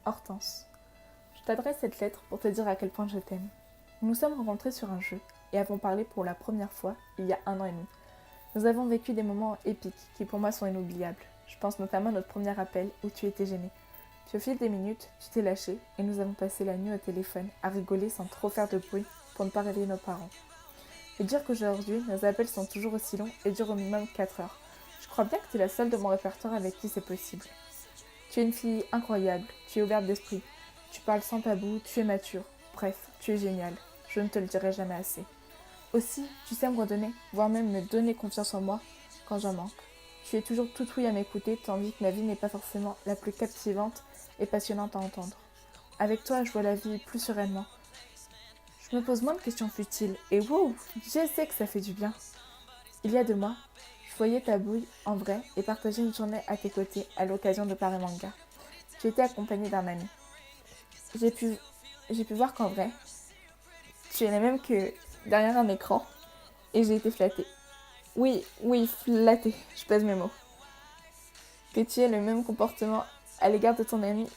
Hortense, je t'adresse cette lettre pour te dire à quel point je t'aime. Nous nous sommes rencontrés sur un jeu et avons parlé pour la première fois il y a 1 an et demi. Nous avons vécu des moments épiques qui pour moi sont inoubliables. Je pense notamment à notre premier appel où tu étais gênée. Puis au fil des minutes, tu t'es lâchée et nous avons passé la nuit au téléphone à rigoler sans trop faire de bruit pour ne pas réveiller nos parents. Et dire qu'aujourd'hui, nos appels sont toujours aussi longs et durent au minimum 4 heures. Je crois bien que tu es la seule de mon répertoire avec qui c'est possible. Tu es une fille incroyable, tu es ouverte d'esprit, tu parles sans tabou, tu es mature. Bref, tu es géniale. Je ne te le dirai jamais assez. Aussi, tu sais me redonner, voire même me donner confiance en moi quand j'en manque. Tu es toujours tout oui à m'écouter, tandis que ma vie n'est pas forcément la plus captivante et passionnante à entendre. Avec toi, je vois la vie plus sereinement. Je me pose moins de questions futiles, et wow, je sais que ça fait du bien. Il y a 2 mois, je voyais ta bouille en vrai et partageais une journée à tes côtés à l'occasion de Paris Manga. Tu étais accompagnée d'un ami. J'ai pu voir qu'en vrai, tu es la même que derrière un écran et j'ai été flattée. Oui, flattée, je pèse mes mots. Que tu aies le même comportement à l'égard de ton ami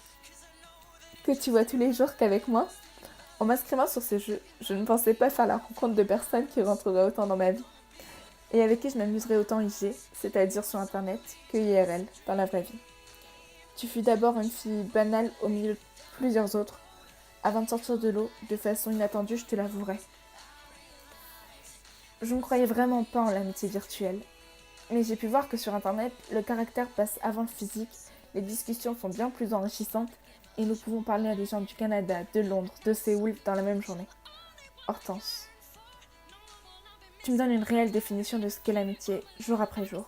que tu vois tous les jours qu'avec moi. En m'inscrivant sur ce jeu, je ne pensais pas faire la rencontre de personnes qui rentreraient autant dans ma vie et avec qui je m'amuserais autant IG, c'est-à-dire sur internet, que IRL, dans la vraie vie. Tu fus d'abord une fille banale au milieu de plusieurs autres. Avant de sortir de l'eau, de façon inattendue, je te l'avouerai. Je ne croyais vraiment pas en l'amitié virtuelle. Mais j'ai pu voir que sur internet, le caractère passe avant le physique, les discussions sont bien plus enrichissantes et nous pouvons parler à des gens du Canada, de Londres, de Séoul dans la même journée. Hortense, tu me donnes une réelle définition de ce qu'est l'amitié, jour après jour.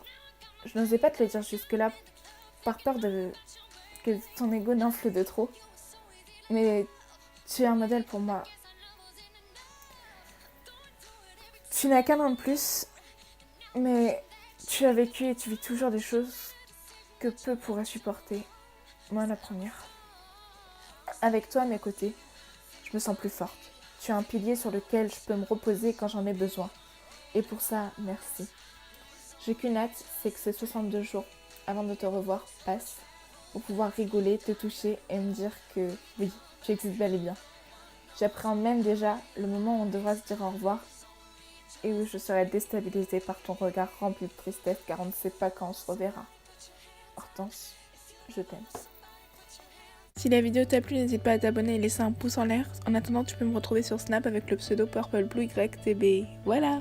Je n'osais pas te le dire jusque-là, par peur que ton ego n'enfle de trop. Mais tu es un modèle pour moi. Tu n'as qu'un an de plus, mais tu as vécu et tu vis toujours des choses que peu pourraient supporter. Moi, la première. Avec toi à mes côtés, je me sens plus forte. Tu es un pilier sur lequel je peux me reposer quand j'en ai besoin. Et pour ça, merci. J'ai qu'une hâte, c'est que ces 62 jours avant de te revoir passent pour pouvoir rigoler, te toucher et me dire que oui, tu existes bel et bien. J'appréhende même déjà le moment où on devra se dire au revoir et où je serai déstabilisée par ton regard rempli de tristesse car on ne sait pas quand on se reverra. Hortense, je t'aime. Si la vidéo t'a plu, n'hésite pas à t'abonner et laisser un pouce en l'air. En attendant, tu peux me retrouver sur Snap avec le pseudo PurpleBlueYTB. Voilà!